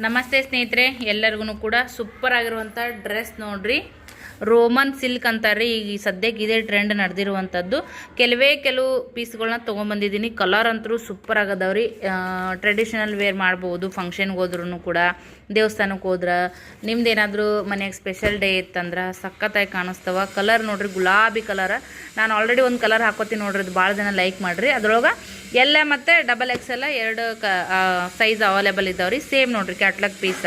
ನಮಸ್ತೆ ಸ್ನೇಹಿತರೆ, ಎಲ್ಲರಿಗೂ ಕೂಡ ಸೂಪರ್ ಆಗಿರುವಂಥ ಡ್ರೆಸ್ ನೋಡ್ರಿ. ರೋಮನ್ ಸಿಲ್ಕ್ ಅಂತಾರೆ. ಈಗ ಸದ್ಯಕ್ಕೆ ಇದೇ ಟ್ರೆಂಡ್ ನಡೆದಿರುವಂಥದ್ದು. ಕೆಲವು ಪೀಸ್ಗಳನ್ನ ತೊಗೊಂಬಂದಿದ್ದೀನಿ. ಕಲರ್ ಅಂತೂ ಸೂಪರ್ ಆಗದವ್ರಿ. ಟ್ರೆಡಿಷನಲ್ ವೇರ್ ಮಾಡ್ಬೋದು. ಫಂಕ್ಷನ್ಗೆ ಹೋದ್ರೂ ಕೂಡ, ದೇವಸ್ಥಾನಕ್ಕೆ ಹೋದ್ರೆ, ನಿಮ್ದು ಏನಾದರೂ ಮನೆಯಾಗ ಸ್ಪೆಷಲ್ ಡೇ ಇತ್ತಂದ್ರೆ ಸಖತ್ತಾಗಿ ಕಾಣಿಸ್ತವ. ಕಲರ್ ನೋಡ್ರಿ, ಗುಲಾಬಿ ಕಲರ್. ನಾನು ಆಲ್ರೆಡಿ ಒಂದು ಕಲರ್ ಹಾಕೋತೀನಿ ನೋಡ್ರಿ, ಅದು ಭಾಳ ಜನ ಲೈಕ್ ಮಾಡಿರಿ. ಅದ್ರೊಳಗೆ ಎಲ್ಲ ಮತ್ತು XXL ಎರಡು ಸೈಜ್ ಅವೈಲೇಬಲ್ ಇದ್ದಾವ್ರಿ. ಸೇಮ್ ನೋಡ್ರಿ, ಕ್ಯಾಟ್ಲಾಗ್ ಪೀಸ.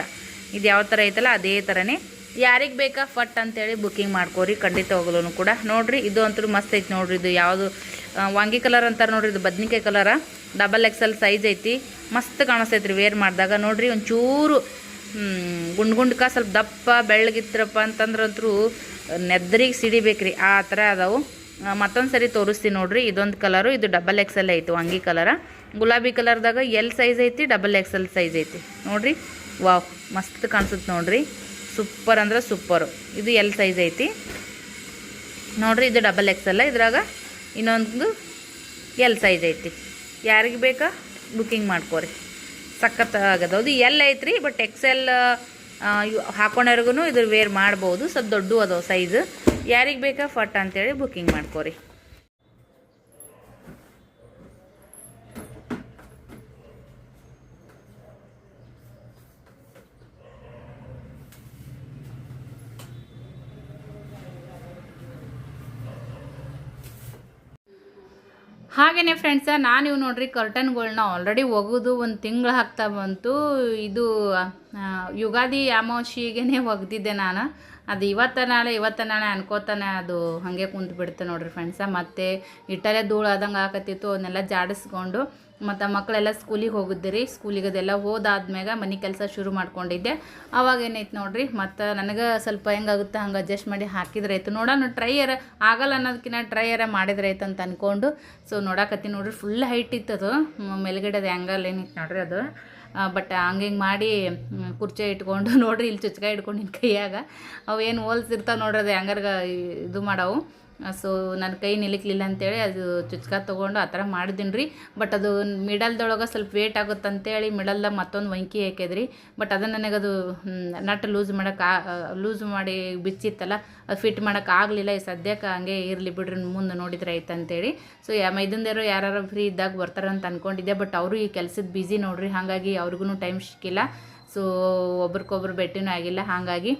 ಇದು ಯಾವ ಥರ ಐತಲ್ಲ ಅದೇ ಥರನೇ. ಯಾರಿಗೆ ಬೇಕಾ ಫಟ್ ಅಂತೇಳಿ ಬುಕ್ಕಿಂಗ್ ಮಾಡ್ಕೋರಿ, ಖಂಡಿತ ಹೋಗಲೂ ಕೂಡ. ನೋಡಿರಿ, ಇದು ಅಂತೂ ಮಸ್ತ್ ಐತಿ ನೋಡ್ರಿ. ಇದು ಯಾವುದು ವಾಂಗಿ ಕಲರ್ ಅಂತಾರೆ ನೋಡ್ರಿ, ಇದು ಬದ್ನಿಕಾಯಿ ಕಲರ. XXL ಸೈಜ್ ಐತಿ. ಮಸ್ತ್ ಕಾಣಿಸ್ತೈತ್ರಿ ವೇರ್ ಮಾಡಿದಾಗ. ನೋಡ್ರಿ, ಒಂಚೂರು ಗುಂಡ್ಕ ಸ್ವಲ್ಪ ದಪ್ಪ ಬೆಳ್ಳಗಿತ್ರಪ್ಪ ಅಂತಂದ್ರಂತೂ ನೆದ್ರಿಗೆ ಸಿಡಿಬೇಕ್ರಿ, ಆ ಥರ ಅದಾವು. ಮತ್ತೊಂದು ಸರಿ ತೋರಿಸ್ತೀನಿ ನೋಡ್ರಿ. ಇದೊಂದು ಕಲರು, ಇದು XXL ಐತಿ ವಾಂಗಿ ಕಲರ. ಗುಲಾಬಿ ಕಲರ್ದಾಗ L ಸೈಜ್ ಐತಿ, XXL ಸೈಜ್ ಐತಿ ನೋಡ್ರಿ. ವಾವ್, ಮಸ್ತ್ ಕಾಣಿಸುತ್ತೆ ನೋಡ್ರಿ. ಸೂಪರ್ ಅಂದ್ರೆ ಸೂಪರು. ಇದು L ಸೈಜ್ ಐತಿ ನೋಡ್ರಿ. ಇದು XXL. ಇದ್ರಾಗ ಇನ್ನೊಂದು L ಸೈಜ್ ಐತಿ. ಯಾರಿಗೆ ಬೇಕಾ ಬುಕ್ಕಿಂಗ್ ಮಾಡ್ಕೋರಿ, ಸಖತ್ ಆಗದೌದು. L ಐತ್ರಿ, ಬಟ್ XL ಹಾಕೊಂಡವ್ರಿಗೂ ಇದ್ರ ವೇರ್ ಮಾಡ್ಬೋದು. ಸ್ವಲ್ಪ ದೊಡ್ಡ ಅದಾವ ಸೈಜ್. ಯಾರಿಗೆ ಬೇಕಾ ಫಟ್ ಅಂತೇಳಿ ಬುಕ್ಕಿಂಗ್ ಮಾಡ್ಕೋರಿ. ಹಾಗೆಯೇ ಫ್ರೆಂಡ್ಸ, ನಾನು ನೋಡ್ರಿ ಕರ್ಟನ್ಗಳನ್ನ ಆಲ್ರೆಡಿ ಒಗೆದು ಒಂದು ತಿಂಗಳು ಆಗ್ತಾ ಬಂತು. ಇದು ಯುಗಾದಿ ಅಮಾವಾಸ್ಯೆಗೆ ಒಗ್ದಿದ್ದೆ ನಾನು. ಅದು ಇವತ್ತ ನಾಳೆ ಅನ್ಕೋತಾನೆ ಅದು ಹಾಗೆ ಕುಂತು ಬಿಡುತ್ತೆ ನೋಡ್ರಿ ಫ್ರೆಂಡ್ಸ. ಮತ್ತು ಇಟ್ಟರೆ ಧೂಳು ಆದಂಗೆ ಆಕತ್ತಿತ್ತು. ಅವನ್ನೆಲ್ಲ ಜಾಡಿಸ್ಕೊಂಡು ಮತ್ತು ಮಕ್ಕಳೆಲ್ಲ ಸ್ಕೂಲಿಗೆ ಹೋಗಿದ್ದೆ. ಸ್ಕೂಲಿಗೆ ಅದೆಲ್ಲ ಹೋದಾದ್ಮ್ಯಾಗ ಮನೆ ಕೆಲಸ ಶುರು ಮಾಡ್ಕೊಂಡಿದ್ದೆ. ಅವಾಗ ಏನೈತೆ ನೋಡ್ರಿ, ಮತ್ತು ನನಗೆ ಸ್ವಲ್ಪ ಹೆಂಗಾಗುತ್ತೆ ಹಂಗೆ ಅಡ್ಜಸ್ಟ್ ಮಾಡಿ ಹಾಕಿದ್ರೆ ಆಯ್ತು. ನೋಡೋಣ, ಟ್ರೈಯರ್ ಆಗಲ್ಲ ಅನ್ನೋದಕ್ಕಿಂತ ಟ್ರೈಯರ ಮಾಡಿದ್ರೆ ಆಯ್ತು ಅಂತ ಅಂದ್ಕೊಂಡು ನೋಡಾಕತ್ತೀನಿ ನೋಡ್ರಿ. ಫುಲ್ ಹೈಟ್ ಇತ್ತದು, ಮೇಲ್ಗಡೆ ಅದು ಆ್ಯಂಗಲ್ ಏನಿತ್ತು ನೋಡ್ರಿ ಅದು. ಬಟ್ ಹಂಗೆ ಮಾಡಿ ಕುರ್ಚಿ ಇಟ್ಕೊಂಡು ನೋಡ್ರಿ, ಇಲ್ಲಿ ಚುಚ್ಕಾಯಿ ಇಟ್ಕೊಂಡು ನಿನ್ನ ಕೈಯಾಗ ಅವೇನು ಹೋಲ್ಸಿರ್ತಾವೆ ನೋಡ್ರಿ, ಅದು ಹ್ಯಾಂಗರ್ಗೆ ಇದು ಮಾಡವು. ಸೊ ನನ್ನ ಕೈ ನಿಲಿಕ್ಲಿಲ್ಲ ಅಂತೇಳಿ ಅದು ಚುಚ್ಕ ತೊಗೊಂಡು ಆ ಥರ ಮಾಡಿದ್ದೀನಿ ರೀ. ಬಟ್ ಅದು ಮಿಡಲ್ದೊಳಗೆ ಸ್ವಲ್ಪ ವೇಟ್ ಆಗುತ್ತೆ ಅಂತೇಳಿ ಮಿಡಲ್ದಾಗ ಮತ್ತೊಂದು ವಂಕಿ ಹಾಕಿದ್ರಿ. ಬಟ್ ಅದು ನನಗದು ನಟ್ ಲೂಸ್ ಮಾಡಿ ಬಿಚ್ಚಿತ್ತಲ್ಲ, ಅದು ಫಿಟ್ ಮಾಡೋಕೆ ಆಗಲಿಲ್ಲ. ಈ ಸದ್ಯಕ್ಕೆ ಹಂಗೆ ಇರಲಿ ಬಿಡ್ರಿ, ಮುಂದೆ ನೋಡಿದ್ರೆ ಆಯ್ತು ಅಂತೇಳಿ. ಸೊ ಮೈದಂದೇರು ಯಾರು ಫ್ರೀ ಇದ್ದಾಗ ಬರ್ತಾರಂತ ಅಂದ್ಕೊಂಡಿದ್ದೆ. ಬಟ್ ಅವರು ಈ ಕೆಲಸದ ಬ್ಯುಸಿ ನೋಡ್ರಿ, ಹಾಗಾಗಿ ಅವ್ರಿಗೂ ಟೈಮ್ ಸಿಕ್ಕಿಲ್ಲ. ಸೊ ಒಬ್ರಿಗೊಬ್ರು ಭೇಟಿನೂ ಆಗಿಲ್ಲ. ಹಾಗಾಗಿ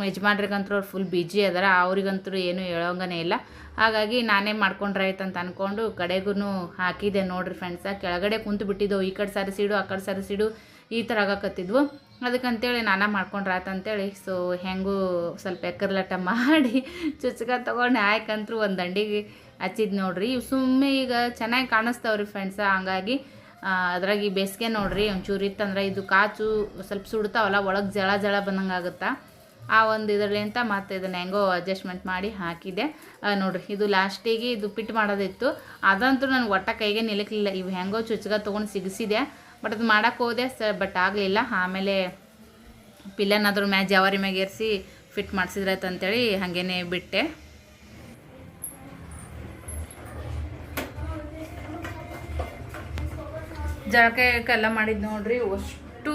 ಯಜಮಾನ್ರಿಗಂತೂ ಅವ್ರು ಫುಲ್ ಬಿಜಿ ಅದಾರ, ಅವ್ರಿಗಂತೂ ಏನೂ ಹೇಳೋಂಗನೇ ಇಲ್ಲ. ಹಾಗಾಗಿ ನಾನೇ ಮಾಡ್ಕೊಂಡ್ರೆ ಆಯ್ತು ಅಂತ ಅಂದ್ಕೊಂಡು ಕಡೆಗೂ ಹಾಕಿದೆ ನೋಡ್ರಿ ಫ್ರೆಂಡ್ಸ. ಕೆಳಗಡೆ ಕುಂತು ಬಿಟ್ಟಿದ್ದವು, ಈ ಕಡೆ ಸರಿಸಿಡು ಆ ಕಡೆ ಸರಿಸಿಡು ಈ ಥರ ಆಗಕತ್ತಿದ್ವು. ಅದಕ್ಕಂತೇಳಿ ನಾನೇ ಮಾಡ್ಕೊಂಡ್ರೆ ಆಯ್ತು ಅಂತೇಳಿ ಸೊ ಹೆಂಗೂ ಸ್ವಲ್ಪ ಎಕ್ಕರ್ಲಾಟ ಮಾಡಿ ಚುಚ್ಕ ತೊಗೊಂಡು ಹಾಕಂತೂ ಒಂದು ದಂಡಿಗೆ ಹಚ್ಚಿದ್ದು ನೋಡ್ರಿ. ಇವು ಸುಮ್ಮನೆ ಈಗ ಚೆನ್ನಾಗಿ ಕಾಣಿಸ್ತಾವ್ರಿ ಫ್ರೆಂಡ್ಸ. ಹಂಗಾಗಿ ಅದ್ರಾಗ ಈ ಬೇಸಿಗೆ ನೋಡ್ರಿ ಒಂಚೂರು ಇತ್ತಂದ್ರೆ ಇದು ಕಾಚು ಸ್ವಲ್ಪ ಸುಡ್ತಾವಲ್ಲ, ಒಳಗೆ ಜಳ ಬಂದಂಗೆ ಆಗುತ್ತಾ. ಆ ಒಂದು ಇದರಲ್ಲಿಂತ ಮತ್ತು ಇದನ್ನು ಹೆಂಗೋ ಅಡ್ಜಸ್ಟ್ಮೆಂಟ್ ಮಾಡಿ ಹಾಕಿದೆ ನೋಡ್ರಿ. ಇದು ಲಾಸ್ಟಿಗೆ ಇದು ಪಿಟ್ ಮಾಡೋದಿತ್ತು, ಅದಂತೂ ನನಗೆ ಒಟ್ಟ ಕೈಗೆ ನಿಲ್ಲಕ್ಲಿಲ್ಲ. ಇವು ಹೆಂಗೋ ಚುಚ್ಕ ತೊಗೊಂಡು ಸಿಗಿಸಿದೆ. ಬಟ್ ಅದು ಮಾಡೋಕ್ಕೆ ಹೋದೆ ಬಟ್ ಆಗಲಿಲ್ಲ. ಆಮೇಲೆ ಪಿಲ್ಲನ್ ಅದ್ರ ಮ್ಯಾಗ ಜವಾರಿ ಮ್ಯಾಗ ಏರಿಸಿ ಫಿಟ್ ಮಾಡಿಸಿದ್ರಾಯ್ತು ಅಂತೇಳಿ ಹಾಗೇನೆ ಬಿಟ್ಟೆ. ಜಳಕ ಎಲ್ಲ ಮಾಡಿದ್ದು ನೋಡ್ರಿ. ಅಷ್ಟು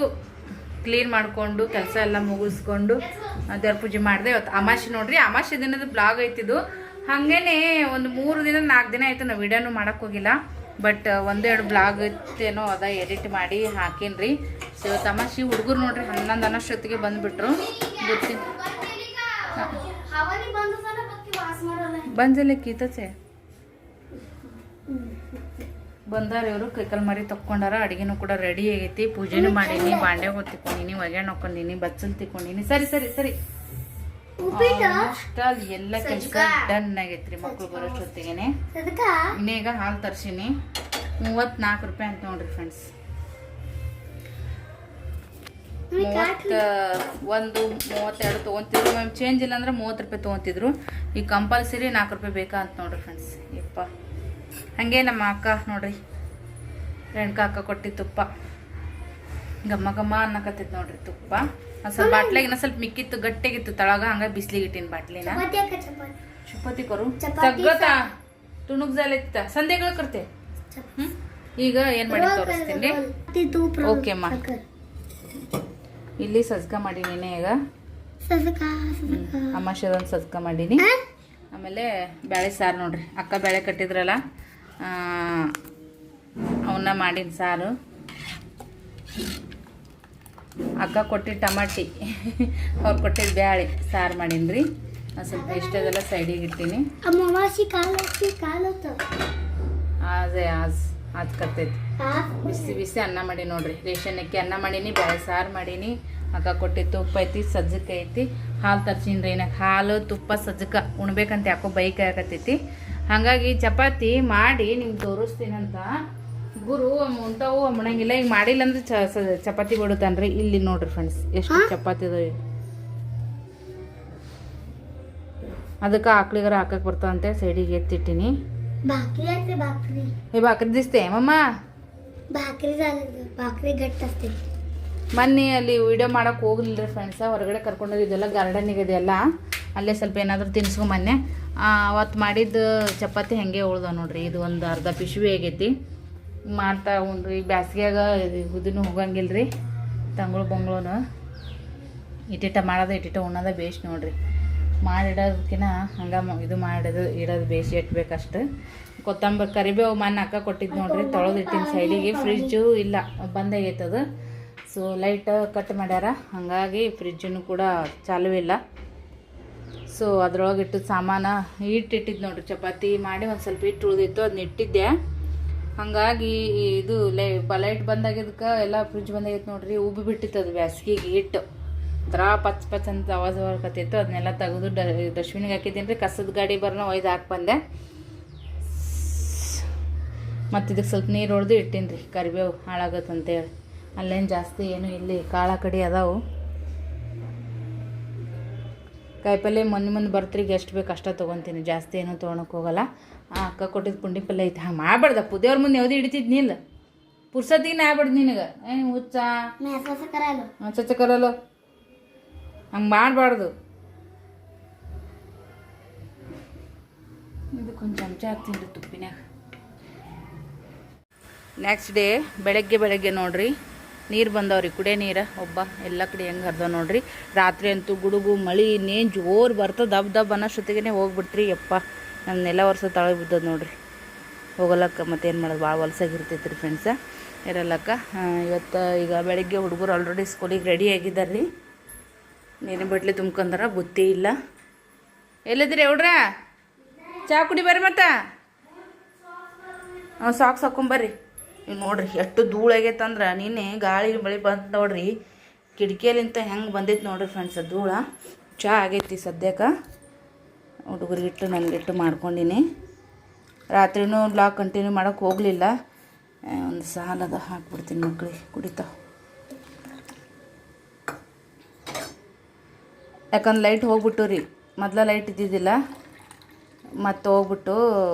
ಕ್ಲೀನ್ ಮಾಡಿಕೊಂಡು ಕೆಲಸ ಎಲ್ಲ ಮುಗಿಸ್ಕೊಂಡು ದೇವ್ರ ಪೂಜೆ ಮಾಡಿದೆ. ಇವತ್ತು ಅಮಾವಾಸ್ಯೆ ನೋಡ್ರಿ, ಅಮಾವಾಸ್ಯೆ ದಿನದ ಬ್ಲಾಗ್ ಐತಿದ್ದು. ಹಾಗೇನೆ ಒಂದು 3 ದಿನ 4 ದಿನ ಆಯಿತು ನಾವು ವಿಡಿಯೋನು ಮಾಡೋಕ್ಕೆ ಹೋಗಿಲ್ಲ. ಬಟ್ 1-2 ಬ್ಲಾಗ್ ಇತ್ತೇನೋ ಅದ ಎಡಿಟ್ ಮಾಡಿ ಹಾಕೀನಿ. ಸೊ ಇವತ್ತು ಅಮಾವಾಸ್ಯೆ. ಹುಡುಗರು ನೋಡ್ರಿ 11 ಅನ್ನೋಷ್ಟೊತ್ತಿಗೆ ಬಂದುಬಿಟ್ರು. ಗೊತ್ತೀನಿ ಬಂದಿಲ್ಲ ಕೀತಚೆ ಬಂದಾರ ಇವರು. ಕೈಕಲ್ ಮರಿ ತಕ್ಕೊಂಡಾರ. ಅಡುಗೆನೂ ಕೂಡ ರೆಡಿ ಆಗೈತಿ. ಪೂಜೆನೂ ಮಾಡೀನಿ, ಬಾಂಡೆ ಹೊತ್ತಿಕೊಂಡಿನಿ, ಒಗ್ಯಾಣ ಹಾಕೊಂಡಿನಿ, ಬಚ್ಚಲ್ ತಿಕ್ಕೊಂಡಿನಿ. ಸರಿ ಎಲ್ಲ ಕೆಲಸ ಡನ್ ಆಗೈತ್ರಿ. ಮಕ್ಕಳು ಬರೋಷ್ಟೊತ್ತಿಗೆ ಇನ್ನೀಗ ಹಾಲು ತರ್ಸೀನಿ. 34 ರೂಪಾಯಿ ಅಂತ ನೋಡ್ರಿ ಫ್ರೆಂಡ್ಸ್. 31, 32 ತೊಗೊತಿದ್ರು. ಮ್ಯಾಮ್ ಚೇಂಜ್ ಇಲ್ಲ ಅಂದ್ರೆ 30 ರೂಪಾಯಿ ತೊಗೊತಿದ್ರು. ಈಗ ಕಂಪಲ್ಸರಿ 4 ರೂಪಾಯಿ ಬೇಕಾ ಅಂತ ನೋಡ್ರಿ ಫ್ರೆಂಡ್ಸ್. ಯಪ್ಪ, ಹಾಗೆ ನಮ್ಮ ಅಕ್ಕ ನೋಡ್ರಿ, ರೇಣುಕಾ ಅಕ್ಕ ಕೊಟ್ಟಿ ತುಪ್ಪ ಘಮ್ಮ ಅನ್ನಕತ್ತೈತಿ ನೋಡ್ರಿ. ತುಪ್ಪ ಸ್ವಲ್ಪ ಬಾಟ್ಲಾಗ ಇನ್ನೂ ಸ್ವಲ್ಪ ಮಿಕ್ಕಿತ್ತು, ಗಟ್ಟಿಗಿತ್ತು ತಳಗ. ಹಂಗೆ ಬಿಸಿಲಿಗೆ ಇಟ್ಟಿನಿ ಬಾಟ್ಲಿನ. ಚಪಾತಿ ಕೊರು ತಗ್ಗತಾ ತುಣುಕ್ ಜಾಲಿತ್ತ ಸಂದೇಗಳು ಕರ್ತೆ. ಈಗ ಏನು ಮಾಡಿ ತೋರಿಸ್ತೀನಿ. ಓಕೆ ಅಮ್ಮ. ಇಲ್ಲಿ ಸಜ್ಕ ಮಾಡೀನಿ ಈಗ ಅಮಾಶದೊಂದು ಸಜ್ಕ ಮಾಡೀನಿ. ಆಮೇಲೆ ಬೇಳೆ ಸಾರು ನೋಡ್ರಿ, ಅಕ್ಕ ಬೇಳೆ ಕಟ್ಟಿದ್ರಲ್ಲ ಅವನ್ನ ಮಾಡಿದ ಸಾರು. ಅಕ್ಕ ಕೊಟ್ಟಿದ್ದು ಟಮಾಟಿ ಅವ್ರು ಕೊಟ್ಟಿದ್ದು ಬ್ಯಾಳೆ ಸಾರು ಮಾಡೀನಿ ರೀ. ಸ್ವಲ್ಪ ಇಷ್ಟದೆಲ್ಲ ಸೈಡಿಗೆ ಇಟ್ಟಿನಿ. ಅದೇ ಅದು ಕರ್ತೈತಿ. ಬಿಸಿ ಬಿಸಿ ಅನ್ನ ಮಾಡಿ ನೋಡ್ರಿ, ರೇಷನ್ ಅಕ್ಕಿ ಅನ್ನ ಮಾಡೀನಿ, ಬೇಳೆ ಸಾರು ಮಾಡೀನಿ. ಅಕ್ಕ ಕೊಟ್ಟಿದ್ದು ತುಪ್ಪ ಐತಿ, ಸಜ್ಜಕ್ಕೆ ಐತಿ, ಹಾಲು ತರ್ಸೀನಿ ರೀ. ಏನಕ್ಕೆ ಹಾಲು ತುಪ್ಪ ಸಜ್ಜಕ್ಕೆ ಉಣ್ಬೇಕಂತ ಯಾಕೋ ಬೈಕ್ ಆಗತೈತಿ. ಹಾಗಾಗಿ ಚಪಾತಿ ಮಾಡಿ ನಿಮ್ಗೆ ತೋರಿಸ್ತೀನಂತ. ಗುರು ಉಂಟಾವು ಮಾಡಂಗಿಲ್ಲ, ಈಗ ಮಾಡಿಲ್ಲ ಅಂದ್ರೆ ಚಪಾತಿ ಬಿಡುತ್ತಾನ್ರಿ. ಇಲ್ಲಿ ನೋಡ್ರಿ ಫ್ರೆಂಡ್ಸ್ ಎಷ್ಟು ಚಪಾತಿ ಅದಾವೆ. ಅದಕ್ಕೆ ಆಕ್ಳಿಗಾರ ಹಾಕಕ್ಕೆ ಬರ್ತಾವಂತೆ ಸೈಡಿಗೆ ಎತ್ತಿಟ್ಟಿನಿ. ಭಾಕ್ರಿ ದಿಸ್ತೆ ಮಮ್ಮ, ಮೊನ್ನೆ ಅಲ್ಲಿ ವಿಡಿಯೋ ಮಾಡಕ್ಕೆ ಹೋಗ್ಲಿಲ್ಲ ರೀ ಫ್ರೆಂಡ್ಸ. ಹೊರಗಡೆ ಕರ್ಕೊಂಡೋಗಿದ್ದೆಲ್ಲ ಗಾರ್ಡನಿಗೆ ಇದೆಲ್ಲ, ಅಲ್ಲೇ ಸ್ವಲ್ಪ ಏನಾದರೂ ತಿನ್ಸ್ಕೊ ಮೊನ್ನೆ ಅವತ್ತು ಮಾಡಿದ್ದು ಚಪಾತಿ ಹಾಗೆ ಉಳ್ದ ನೋಡ್ರಿ. ಇದು ಒಂದು ಅರ್ಧ ಪಿಶ್ವಿ ಆಗೈತಿ. ಮಾಡ್ತಾ ಉಂಡ್ರಿ. ಬ್ಯಾಸ್ಗ್ಯಾಗ ಉದಿನೂ ಹೋಗಂಗಿಲ್ಲ ರೀ, ತಂಗಳು ಬಂಗ್ಳೂನು ಇಟ್ಟಿಟ ಮಾಡೋದು ಇಟ್ಟಿಟ ಉಣ್ಣೋದ ಬೇಸ್ ನೋಡ್ರಿ. ಮಾಡಿಡೋದಕ್ಕಿಂತ ಹಂಗೆ ಇದು ಇಡೋದು ಬೇಸಿ ಇಟ್ಬೇಕಷ್ಟು. ಕೊತ್ತಂಬರಿ ಕರಿಬೇವು ಮಣ್ಣು ಅಕ್ಕ ಕೊಟ್ಟಿದ್ದು ನೋಡ್ರಿ, ತೊಳೆದು ಇಟ್ಟಿನ ಸೈಡಿಗೆ. ಫ್ರಿಜ್ಜು ಇಲ್ಲ, ಬಂದಾಗೈತದು. ಸೊ ಲೈಟ್ ಕಟ್ ಮಾಡ್ಯಾರ, ಹಾಗಾಗಿ ಫ್ರಿಜ್ಜನ್ನು ಕೂಡ ಚಾಲೂ ಇಲ್ಲ. ಸೊ ಅದ್ರೊಳಗೆ ಇಟ್ಟಿದ್ದು ಸಾಮಾನು ಇಟ್ಟಿದ್ದು ನೋಡ್ರಿ. ಚಪಾತಿ ಮಾಡಿ ಒಂದು ಸ್ವಲ್ಪ ಹಿಟ್ಟು ಉಳಿದಿತ್ತು, ಅದನ್ನ ಇಟ್ಟಿದ್ದೆ. ಹಾಗಾಗಿ ಇದು ಲೈಟ್ ಬಂದಾಗಿದ್ದಕ್ಕೆ ಎಲ್ಲ ಫ್ರಿಜ್ ಬಂದಾಗೈತೆ ನೋಡ್ರಿ. ಉಬ್ಬಿ ಬಿಟ್ಟಿತ್ತು ಅದು ಬ್ಯಾಸ್ಗಿಗೆ ಹಿಟ್ಟು. ಥರ ಪಚ್ ಪಚ್ ಅಂತ ಆವಾಜ್ ಬರ್ಕತ್ತಿತ್ತು. ಅದನ್ನೆಲ್ಲ ತೆಗೆದು ಡಸ್ಟ್ಬಿನ್ಗೆ ಹಾಕಿದ್ದೀನಿ ರೀ. ಕಸದ ಗಾಡಿ ಬರೋಣ ಒಯ್ದು ಹಾಕಿ ಬಂದೆ. ಮತ್ತು ಇದಕ್ಕೆ ಸ್ವಲ್ಪ ನೀರು ಹೊಡೆದು ಇಟ್ಟೀನಿ ರೀ, ಕರಿಬೇವು ಹಾಳಾಗತ್ತಂತೇಳಿ. ಅಲ್ಲೇನು ಜಾಸ್ತಿ ಏನು ಇಲ್ಲಿ ಕಾಳ ಕಡಿ ಅದಾವು. ಕಾಯಿಪಲ್ಲೆ ಮೊನ್ನೆ ಬರ್ತ್ರಿಗೆ ಎಷ್ಟು ಬೇಕು ಅಷ್ಟೇ ತೊಗೊತೀನಿ, ಜಾಸ್ತಿ ಏನೂ ತೊಗೊಳಕ್ಕೆ ಹೋಗಲ್ಲ. ಅಕ್ಕ ಕೊಟ್ಟಿದ್ದು ಪುಂಡಿ ಪಲ್ಯ ಐತೆ. ಹಾಂ ಮಾಡಬಾರ್ದ ಪುದೇವ್ರ ಮುಂದೆ ಯಾವ್ದು ಹಿಡಿತಿದ್ನಿಲ್ಲ, ಪುರ್ಸತ್ತಿಗೆ ಆಗ್ಬಾರ್ದು ನಿನಗೆ. ಹುಚ್ಚ ಕರಲ್ಲ, ಹಂಗೆ ಮಾಡಬಾರ್ದು. ಇದಕ್ಕೊಂದು ಚಮಚ ಹಾಕ್ತೀನಿ ರೀ ತುಪ್ಪಿನಾಗ. ನೆಕ್ಸ್ಟ್ ಡೇ ಬೆಳಗ್ಗೆ ನೋಡ್ರಿ ನೀರು ಬಂದವ್ರಿ, ಕುಡಿಯೋ ನೀರು ಒಬ್ಬ ಎಲ್ಲ ಕಡೆ ಹೆಂಗೆ ಹರಿದವ್ ನೋಡ್ರಿ. ರಾತ್ರಿ ಅಂತೂ ಗುಡುಗು ಮಳೆ ಇನ್ನೇನು ಜೋರು ಬರ್ತದೆ. ದಬ್ ಅನ್ನೋಷ್ಟೊತ್ತಿಗೆ ಹೋಗ್ಬಿಟ್ರಿ. ಯಪ್ಪ ನಮ್ಮನ್ನೆಲ್ಲ ವರ್ಷ ತಳಗೆ ಬಿದ್ದದ ನೋಡ್ರಿ. ಹೋಗಲಕ್ಕ ಮತ್ತೇನು ಮಾಡೋದು, ಭಾಳ ಹೊಲಸಾಗಿರ್ತೈತೆ ರೀ ಫ್ರೆಂಡ್ಸ ಇರಲ್ಲಕ್ಕ. ಇವತ್ತು ಈಗ ಬೆಳಗ್ಗೆ ಹುಡುಗರು ಆಲ್ರೆಡಿ ಸ್ಕೂಲಿಗೆ ರೆಡಿ ಆಗಿದ್ದಾರೆ ರೀ. ನೀರಿನ ಬಟ್ಲಿ ತುಂಬ್ಕೊಂಡಾರ, ಬುತ್ತಿ ಇಲ್ಲ. ಎಲ್ಲಿದ್ರಿ ಹುಡ್ರ? ಚಹಾ ಕುಡಿ ಬರ್ರಿ. ಮತ್ತು ಸಾಕ್ಸ್ ಹಾಕೊಂಬರ್ರಿ. ನೀವು ನೋಡ್ರಿ ಎಷ್ಟು ಧೂಳಾಗೈತಂದ್ರೆ, ನಿನ್ನೆ ಗಾಳಿ ಮಳೆ ಬಂತು ನೋಡ್ರಿ. ಕಿಟಕಿಯಲ್ಲಿಂತ ಹೆಂಗೆ ಬಂದೈತೆ ನೋಡ್ರಿ ಫ್ರೆಂಡ್ಸ್ ಧೂಳ. ಚಹಾ ಆಗೈತಿ ಸದ್ಯಕ್ಕೆ. ಹುಡುಗರಿಗಿಟ್ಟು ನನಗಿಟ್ಟು ಮಾಡ್ಕೊಂಡಿನಿ. ರಾತ್ರಿನೂ ಬ್ಲಾಗ್ ಕಂಟಿನ್ಯೂ ಮಾಡೋಕ್ಕೆ ಹೋಗಲಿಲ್ಲ. ಒಂದು ಸಾಲದ ಹಾಕ್ಬಿಡ್ತೀನಿ, ಮಕ್ಕಳಿಗೆ ಕುಡಿತಾವೆ. ಯಾಕಂದ್ರೆ ಲೈಟ್ ಹೋಗ್ಬಿಟ್ಟು ರೀ, ಮೊದಲ ಲೈಟ್ ಇದ್ದಿದ್ದಿಲ್ಲ, ಮತ್ತು ಹೋಗ್ಬಿಟ್ಟು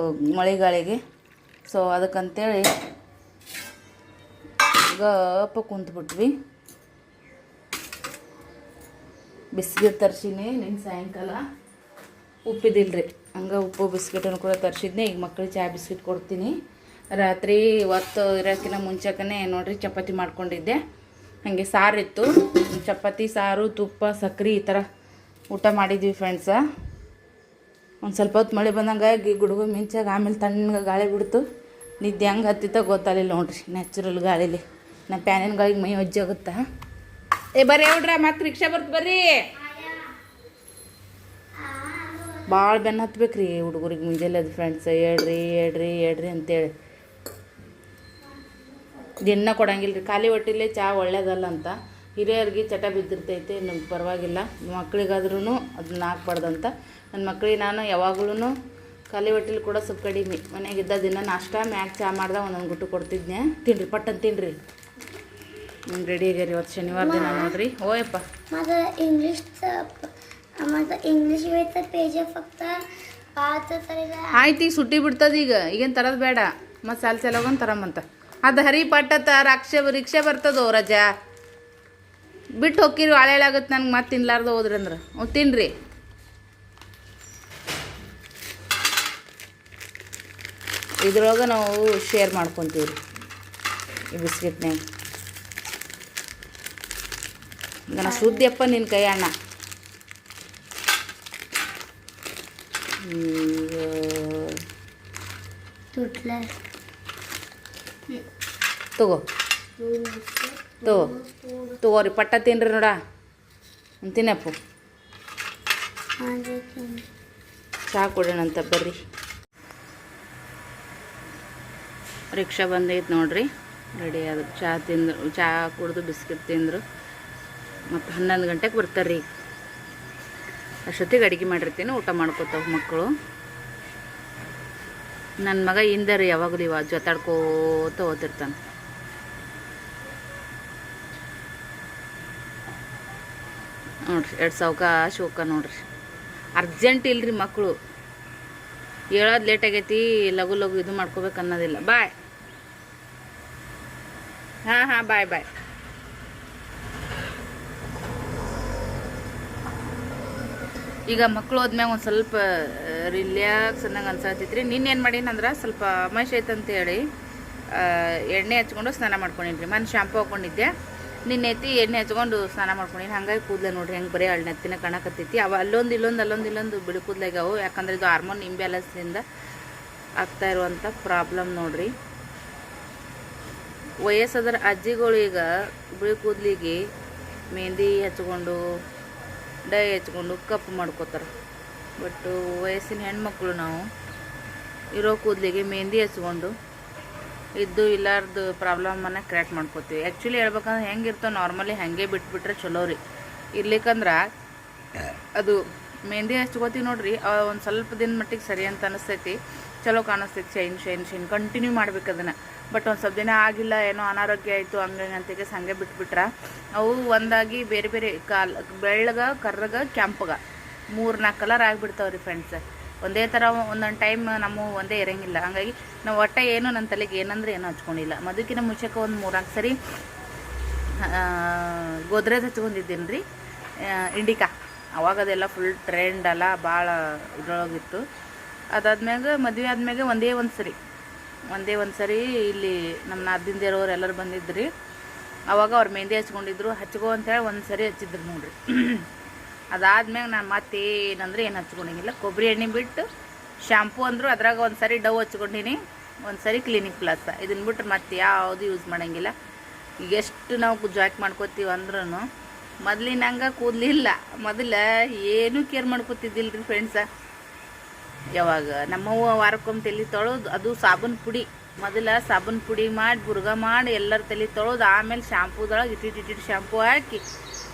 ಮಳೆಗಾಳಿಗೆ. ಸೊ ಅದಕ್ಕಂತೇಳಿ ಗಪ್ಪ ಕುಂತ್ಬಿಟ್ವಿ. ಬಿಸ್ಕಿಟ್ ತರಿಸಿನಿ ನಿನ್ನ ಸಾಯಂಕಾಲ, ಉಪ್ಪಿದಿಲ್ರಿ. ಹಂಗೆ ಉಪ್ಪು ಬಿಸ್ಕಿಟನ್ನು ಕೂಡ ತರಿಸಿದ್ನೆ. ಈಗ ಮಕ್ಕಳಿಗೆ ಚಹಾ ಬಿಸ್ಕಿಟ್ ಕೊಡ್ತೀನಿ. ರಾತ್ರಿ ಹೊತ್ತು ಇರೋಕ್ಕಿಂತ ಮುಂಚೆಕೇ ನೋಡ್ರಿ ಚಪಾತಿ ಮಾಡ್ಕೊಂಡಿದ್ದೆ. ಹಾಗೆ ಸಾರಿತ್ತು, ಚಪಾತಿ ಸಾರು ತುಪ್ಪ ಸಕ್ರೆ ಈ ಥರ ಊಟ ಮಾಡಿದ್ವಿ ಫ್ರೆಂಡ್ಸ. ಒಂದು ಸ್ವಲ್ಪ ಹೊತ್ತು ಮಳೆ ಬಂದಂಗೆ ಗುಡುಗು ಮಿಂಚಾಗ, ಆಮೇಲೆ ತಣ್ಣಗೆ ಗಾಳಿ ಬಿಡ್ತು. ನಿದ್ದೆ ಹೆಂಗೆ ಹತ್ತಿತ್ತ ಗೊತ್ತಾಗಲಿಲ್ಲ ನೋಡ್ರಿ. ನ್ಯಾಚುರಲ್ ಗಾಳಿಲಿ ನಮ್ಮ ಪ್ಯಾನಿನ ಗಾಳಿಗೆ ಮೈ ಹೊಜ್ಜಾಗುತ್ತಾ. ಬರ್ರಿ ಹುಡ್ರ, ಮತ್ತೆ ರಿಕ್ಷಾ ಬರ್ತ ಬರ್ರಿ. ಭಾಳ ಬೆನ್ನ ಹತ್ಬೇಕು ರೀ ಹುಡುಗರಿಗೆ ಮುಂಜಾನೆ. ಅದು ಫ್ರೆಂಡ್ಸ್ ಹೇಳ್ರಿ ಅಂತೇಳಿ ದಿನ ಕೊಡಂಗಿಲ್ಲ ರೀ. ಖಾಲಿ ಹೊಟ್ಟಿಲೆ ಚಹಾ ಒಳ್ಳೇದಲ್ಲ ಅಂತ ಹಿರಿಯರಿಗೆ ಚಟ ಬಿದ್ದಿರ್ತೈತೆ. ನಮ್ಗೆ ಪರವಾಗಿಲ್ಲ, ಮಕ್ಳಿಗಾದ್ರೂ ಅದನ್ನ ಹಾಕ್ಬಾರ್ದಂತ. ನನ್ನ ಮಕ್ಳಿಗೆ ನಾನು ಯಾವಾಗ್ಲೂ ಖಾಲಿ ಹೊಟ್ಟಿಲಿ ಕೂಡ ಸ್ವಲ್ಪ ಕಡಿಮೆ. ಮನೆಯಾಗಿದ್ದ ದಿನ ನಾಷ್ಟ ಮ್ಯಾಗ ಚಹಾ ಮಾಡ್ದೆ ಒಂದೊಂದು ಗುಟ್ಟು ಕೊಡ್ತಿದ್ನೆ. ತಿನ್ರಿ ಪಟ್ಟಂತ ತಿನ್ರಿ. ರೆಡಿ ಆಗ್ಯಾರ. ಇವತ್ತು ಶನಿವಾರ ದಿನ ನೋಡ್ರಿ. ಓಯಪ್ಪ इंग्लिश पेज फक्त ಆಯ್ತು, ಈಗ ಸುಟ್ಟಿ ಬಿಡ್ತದ. ಈಗೇನು ತರೋದು ಬೇಡ. ಮತ್ತು ಸಾಲ ಹೋಗೋನ್ ತರಮಂತ. ಅದು ಹರಿ ಪಟ್ಟತ್ತ ರಿಕ್ಷೆ ಬರ್ತದೋ ರಜಾ ಬಿಟ್ಟು ಹೋಗಿರಿ. ಹಾಳಾಗತ್ತೆ ನನಗೆ ಮತ್ತೆ ತಿನ್ಲಾರ್ದು ಹೋದ್ರಿ ಅಂದ್ರೆ. ತಿನ್ರಿ. ಇದ್ರೊಳಗೆ ನಾವು ಶೇರ್ ಮಾಡ್ಕೊತೀವಿ ರೀ ಈ ಬಿಸ್ಕಿಟ್ನಾಗ. ಗನ ಸುದ್ದಿಯಪ್ಪ ನಿನ್ನ ಕೈ ಅಣ್ಣ. ತಗೋ ತಗೋರಿ ಪಟ್ಟ ತಿನ್ರಿ ನೋಡ ತಿನ್ನಪ್ಪು. ಚಹಾ ಕೊಡೋಣಂತ ಬರ್ರಿ. ರಿಕ್ಷಾ ಬಂದೈತೆ ನೋಡ್ರಿ, ರೆಡಿ ಆದ್ರು. ಚಹಾ ತಿಂದ್ರು, ಚಹಾ ಕುಡಿದು ಬಿಸ್ಕಿಟ್ ತಿಂದರು. ಮತ್ತು 11 ಗಂಟೆಗೆ ಬರ್ತಾರೆ ರೀ. ಅಷ್ಟೊತ್ತಿಗೆ ಅಡುಗೆ ಮಾಡಿರ್ತೀನಿ, ಊಟ ಮಾಡ್ಕೋತಾವ ಮಕ್ಕಳು. ನನ್ನ ಮಗ ಹಿಂದೆ ರೀ ಯಾವಾಗಲೂ ಇವಾಗ ಜೊತಾಡ್ಕೋತ ಓದ್ತಿರ್ತಾನೆ. ನೋಡ್ರಿ 2 ಸಾವ್ಕಾಶ ಹೋಗ ನೋಡ್ರಿ. ಅರ್ಜೆಂಟ್ ಇಲ್ರಿ ಮಕ್ಕಳು, ಹೇಳೋದು ಲೇಟ್ ಆಗೈತಿ, ಲಘು ಲಘು ಇದು ಮಾಡ್ಕೋಬೇಕು ಅನ್ನೋದಿಲ್ಲ. ಬಾಯ್. ಹಾಂ ಬಾಯ್ ಬಾಯ್. ಈಗ ಮಕ್ಕಳು ಹೋದ್ಮ್ಯಾಗ ಒಂದು ಸ್ವಲ್ಪ ರಿಲ್ಯಾಕ್ಸ್ ಅನ್ನಂಗೆ ಅನ್ಸತ್ತೈತ್ರಿ. ನಿನ್ನೇನು ಮಾಡೀನಂದ್ರೆ ಸ್ವಲ್ಪ ಅಮಾಶ್ ಐತಂತೇಳಿ ಎಣ್ಣೆ ಹಚ್ಕೊಂಡು ಸ್ನಾನ ಮಾಡ್ಕೊಂಡಿನಿ ರೀ. ಮನೆ ಶಾಂಪು ಹಾಕ್ಕೊಂಡಿದ್ದೆ, ನಿನ್ನೆತ್ತಿ ಎಣ್ಣೆ ಹಚ್ಕೊಂಡು ಸ್ನಾನ ಮಾಡ್ಕೊಂಡಿನಿ. ಹಂಗಾಗಿ ಕೂದಲೇ ನೋಡ್ರಿ ಹೆಂಗೆ ಬರೀ ನೆತ್ತಿನ ಕಾಣಕತ್ತೈತಿ. ಅವ ಅಲ್ಲೊಂದು ಬಿಳಿ ಕೂದಲಾಗ್ಯಾವು. ಯಾಕಂದ್ರೆ ಇದು ಹಾರ್ಮೋನ್ ಇಂಬ್ಯಾಲೆನ್ಸ್ನಿಂದ ಆಗ್ತಾ ಇರುವಂಥ ಪ್ರಾಬ್ಲಮ್ ನೋಡ್ರಿ. ವಯಸ್ಸಾದ್ರ ಅಜ್ಜಿಗಳೀಗ ಬಿಳಿ ಕೂದಲಿಗೆ ಮೆಹಂದಿ ಹಚ್ಕೊಂಡು ಡೈ ಹಚ್ಕೊಂಡು ಕಪ್ಪು ಮಾಡ್ಕೋತಾರೆ. ಬಟ್ ವಯಸ್ಸಿನ ಹೆಣ್ಮಕ್ಳು ನಾವು ಇರೋ ಕೂದಲಿಗೆ ಮೆಹಂದಿ ಹಚ್ಕೊಂಡು ಇದ್ದು ಇಲ್ಲಾರ್ದು ಪ್ರಾಬ್ಲಮನ್ನು ಕ್ರಿಯೇಟ್ ಮಾಡ್ಕೋತೀವಿ. ಆ್ಯಕ್ಚುಲಿ ಹೇಳ್ಬೇಕಂದ್ರೆ ಹೆಂಗಿರ್ತೋ ನಾರ್ಮಲಿ ಹಾಗೆ ಬಿಟ್ಬಿಟ್ರೆ ಚಲೋ ರೀ. ಇರ್ಲಿಕ್ಕಂದ್ರೆ ಅದು ಮೆಹಂದಿ ಹಚ್ಕೋತೀವಿ ನೋಡ್ರಿ, ಒಂದು ಸ್ವಲ್ಪ ದಿನ ಮಟ್ಟಿಗೆ ಸರಿ ಅಂತ ಅನಿಸ್ತೈತಿ, ಚಲೋ ಕಾಣಿಸ್ತೈತಿ, ಶೈನ್ ಕಂಟಿನ್ಯೂ ಮಾಡ್ಬೇಕು ಅದನ್ನು. ಬಟ್ ಒಂದು ಸ್ವಲ್ಪ ದಿನ ಆಗಿಲ್ಲ, ಏನೋ ಅನಾರೋಗ್ಯ ಆಯಿತು ಹಂಗಂತಿಗೆ ಹಂಗೆ ಬಿಟ್ಬಿಟ್ರೆ ಅವು ಒಂದಾಗಿ ಬೇರೆ ಬೇರೆ ಬೆಳ್ಳಗ ಕರ್ರಗ ಕೆಂಪಗ 3-4 ಕಲರ್ ಆಗಿಬಿಡ್ತಾವ್ರಿ ಫ್ರೆಂಡ್ಸ್. ಒಂದೇ ಥರ ಒಂದೊಂದು ಟೈಮ್ ನಮ್ಮ ಒಂದೇ ಇರೋಂಗಿಲ್ಲ. ಹಂಗಾಗಿ ನಾವು ಒಟ್ಟ ಏನು ನನ್ನ ತಲೆಗೆ ಏನಂದ್ರೆ ಏನೂ ಹಚ್ಕೊಂಡಿಲ್ಲ. ಮದುಕಿನ ಮುಂಚೆಗೆ ಒಂದು 3-4 ಸರಿ ಗೋದ್ರೇಜ್ ಹಚ್ಕೊಂಡಿದ್ದೀನಿ ರೀ, ಇಂಡಿಕಾ. ಅವಾಗ ಅದೆಲ್ಲ ಫುಲ್ ಟ್ರೆಂಡ್ ಅಲ್ಲ, ಭಾಳ ಇದ್ರೊಳಗಿತ್ತು. ಅದಾದ್ಮ್ಯಾಗ ಮದುವೆ ಆದ್ಮ್ಯಾಗ ಒಂದೇ ಒಂದು ಸರಿ ಇಲ್ಲಿ ನಮ್ಮ ನಾದ್ದಿಂದೇರೋರು ಎಲ್ಲರೂ ಬಂದಿದ್ರಿ. ಅವಾಗ ಅವ್ರು ಮೆಹಂದಿ ಹಚ್ಕೊಂಡಿದ್ರು, ಹಚ್ಕೋ ಅಂತೇಳಿ ಒಂದು ಸರಿ ಹಚ್ಚಿದ್ರು ನೋಡ್ರಿ. ಅದಾದ್ಮ್ಯಾಗ ನಾನು ಮತ್ತೇನಂದ್ರೆ ಏನು ಹಚ್ಕೊಂಡಿಲ್ಲ. ಕೊಬ್ಬರಿ ಎಣ್ಣೆ ಬಿಟ್ಟು ಶ್ಯಾಂಪು ಅಂದರು, ಅದ್ರಾಗ ಒಂದು ಸರಿ ಡವ್ ಹಚ್ಕೊಂಡಿನಿ, ಒಂದು ಸರಿ ಕ್ಲಿನಿಕ್ ಪ್ಲಸ್. ಇದನ್ನ ಬಿಟ್ರೆ ಮತ್ತೆ ಯಾವುದು ಯೂಸ್ ಮಾಡೋಂಗಿಲ್ಲ. ಈಗ ಎಷ್ಟು ನಾವು ಜಾಕ್ ಮಾಡ್ಕೋತೀವಿ ಅಂದ್ರೂ ಮೊದಲಿನಂಗೆ ಕೂದಲಿಲ್ಲ. ಮೊದಲು ಏನೂ ಕೇರ್ ಮಾಡ್ಕೋತಿದ್ದಿಲ್ಲ ರೀ ಫ್ರೆಂಡ್ಸ. ಯಾವಾಗ ನಮ್ಮವ್ವ ವಾರಕ್ಕೊಮ್ಮೆ ತಲೆ ತೊಳೆದು, ಅದು ಸಾಬೂನು ಪುಡಿ, ಮೊದಲ ಸಾಬೂನು ಪುಡಿ ಮಾಡಿ ಬುರ್ಗ ಮಾಡಿ ಎಲ್ಲರ ತಲೆ ತೊಳೆದು ಆಮೇಲೆ ಶಾಂಪೂದೊಳಗೆ ಇಟ್ಟಿಟ್ಟು ಶಾಂಪೂ ಹಾಕಿ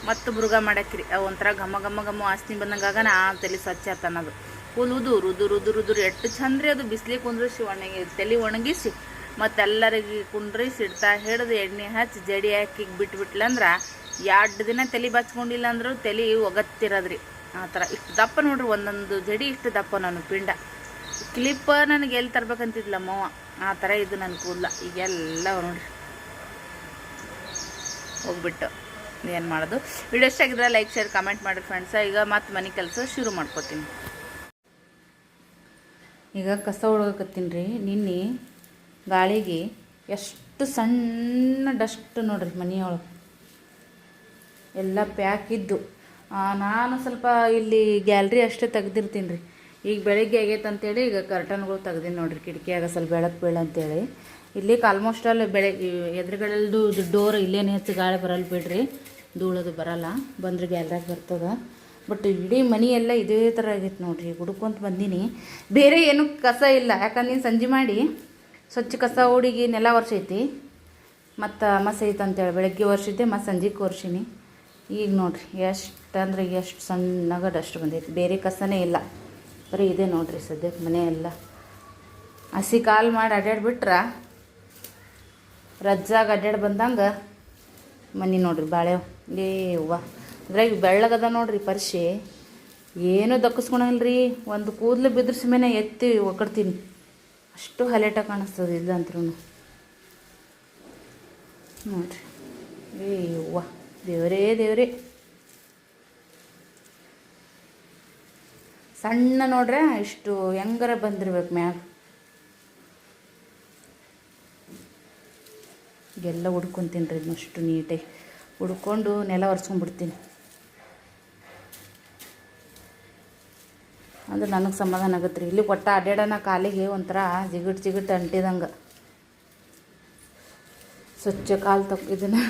ಮತ್ತು ಬುರ್ಗ ಮಾಡಾಕ್ರಿ. ಒಂಥರ ಘಮ ವಾಸನೆ ಬಂದಂಗಾಗ ಆ ತಲೆ ಸ್ವಚ್ಛ ಆತ ಅನ್ನೋದು. ಕೂದಲು ಉದುರು ಎಷ್ಟು ಚಂದ್ರಿ ಅದು. ಬಿಸಿಲಿಗೆ ಕುಂದ್ರಿಸಿ ತಲೆ ಒಣಗಿಸಿ ಮತ್ತೆಲ್ಲರಿಗೆ ಕುಂಡ್ರಿಸಿ ಇಡ್ತಾ ಹಿಡ್ದು ಎಣ್ಣೆ ಹಚ್ಚಿ ಜಡಿ ಹಾಕಿ ಬಿಟ್ಬಿಟ್ಲಂದ್ರೆ 2 ದಿನ ತಲೆ ಬಚ್ಕೊಂಡಿಲ್ಲ ಅಂದ್ರೂ ತಲೆ ಒಗತ್ತಿರೋದ್ರಿ. ಆ ಥರ ಇಷ್ಟು ದಪ್ಪ ನೋಡ್ರಿ, ಒಂದೊಂದು ಜಡಿ ಇಷ್ಟು ದಪ್ಪ. ನಾನು ಪಿಂಡ ಕ್ಲಿಪ್ಪ ನನಗೆ ಎಲ್ಲಿ ತರ್ಬೇಕಂತಿದ್ಲ ನಮ್ಮವ್ವ, ಆ ಥರ ಇದು ನನ್ನ ಕೂದಲ. ಈಗೆಲ್ಲ ನೋಡ್ರಿ ಹೋಗ್ಬಿಟ್ಟು ಏನು ಮಾಡೋದು. ವಿಡಿಯೋ ಎಷ್ಟಾಗಿದ್ರೆ ಲೈಕ್ ಶೇರ್ ಕಮೆಂಟ್ ಮಾಡಿರಿ ಫ್ರೆಂಡ್ಸ. ಈಗ ಮತ್ತೆ ಮನೆ ಕೆಲಸ ಶುರು ಮಾಡ್ಕೋತೀನಿ. ಈಗ ಕಸ ಹೊಡ್ಕತ್ತೀನಿ ರೀ. ನಿನ್ನೆ ಗಾಳಿಗೆ ಎಷ್ಟು ಸಣ್ಣ ಡಸ್ಟ್ ನೋಡ್ರಿ ಮನೆಯೊಳಗೆ ಎಲ್ಲ ಪ್ಯಾಕ್ ಇದ್ದು. ನಾನು ಸ್ವಲ್ಪ ಇಲ್ಲಿ ಗ್ಯಾಲ್ರಿ ಅಷ್ಟೇ ತೆಗ್ದಿರ್ತೀನಿ ರೀ. ಈಗ ಬೆಳಗ್ಗೆ ಆಗೈತೆ ಅಂತೇಳಿ ಈಗ ಕರ್ಟನ್ಗಳು ತೆಗ್ದೀನಿ ನೋಡ್ರಿ, ಕಿಟಕಿಯಾಗ ಸ್ವಲ್ಪ ಬೆಳಕು ಬೀಳಂತೇಳಿ. ಇಲ್ಲಿಗೆ ಆಲ್ಮೋಸ್ಟ್ ಅಲ್ಲಿ ಎದುರುಗಡೆಲ್ದು ಡೋರ್ ಇಲ್ಲೇನು ಹೆಚ್ಚು ಗಾಳಿ ಬರಲ್ಲ ಬಿಡ್ರಿ, ಧೂಳದು ಬರಲ್ಲ, ಬಂದ್ರೆ ಗ್ಯಾಲ್ರಾಗ ಬರ್ತದೆ. ಬಟ್ ಇಡೀ ಮನೆಯೆಲ್ಲ ಇದೇ ಥರ ಆಗೈತೆ ನೋಡ್ರಿ. ಹುಡ್ಕೊಂತ ಬಂದೀನಿ, ಬೇರೆ ಏನೂ ಕಸ ಇಲ್ಲ. ಯಾಕಂದ್ರೆ ನೀನು ಸಂಜೆ ಮಾಡಿ ಸ್ವಚ್ಛ ಕಸ ಹುಡುಗಿ ನೆಲ ಒರ್ಸೈತಿ, ಮತ್ತು ಮಸ ಐತೆ ಅಂತೇಳಿ ಬೆಳಗ್ಗೆ ಒರ್ಸಿದ್ದೆ, ಮತ್ತು ಸಂಜೆಗೆ ಒರ್ಸಿನಿ. ಈಗ ನೋಡ್ರಿ ಎಷ್ಟು ಸಣ್ಣಗ ಡಸ್ಟ್ ಬಂದೈತಿ. ಬೇರೆ ಕಸನೇ ಇಲ್ಲ, ಬರೀ ಇದೆ ನೋಡ್ರಿ ಸದ್ಯಕ್ಕೆ ಮನೆ ಎಲ್ಲ. ಹಸಿ ಕಾಲು ಮಾಡಿ ಅಡ್ಡಾಡ್ಬಿಟ್ರೆ ರಜ್ಜಾಗ ಅಡ್ಡಾಡಿ ಬಂದಂಗೆ ಮನೆ ನೋಡ್ರಿ ಬಾಳೆವು. ಹೂವು ಅದ್ರಾಗ ಬೆಳ್ಳಗದ ನೋಡ್ರಿ ಪರಿಶೆ, ಏನೂ ದಕ್ಕಿಸ್ಕೊಳಲ್ಲ ರೀ. ಒಂದು ಕೂದಲು ಬಿದ್ರಿಸಿ ಮೇಲೆ ಎತ್ತಿ ಒಕ್ಕಡ್ತೀನಿ, ಅಷ್ಟು ಹಲೇಟ ಕಾಣಿಸ್ತದೆ ಇಲ್ಲಂತ್ರೂ ನೋಡ್ರಿ. ಹೂವು ದೇವರೇ ಸಣ್ಣ ನೋಡ್ರೆ ಇಷ್ಟು ಹೆಂಗಾರ ಬಂದಿರ್ಬೇಕು ಮ್ಯಾಗ. ಎಲ್ಲ ಹುಡ್ಕೊಂತೀನಿ ರೀ ಇದನ್ನಷ್ಟು ನೀಟಾಗಿ. ಹುಡ್ಕೊಂಡು ನೆಲ ಒರೆಸ್ಕೊಂಡ್ಬಿಡ್ತೀನಿ. ಅಂದ್ರೆ ನನಗೆ ಸಮಾಧಾನ ಆಗತ್ತೆ ರೀ. ಇಲ್ಲಿ ಒಟ್ಟ ಅಡ್ಡಾಡೋಣ ಕಾಲಿಗೆ ಒಂಥರ ಜಿಗಿಟ್ ಅಂಟಿದಂಗೆ. ಸ್ವಚ್ಛ ಕಾಲು ಇದನ್ನು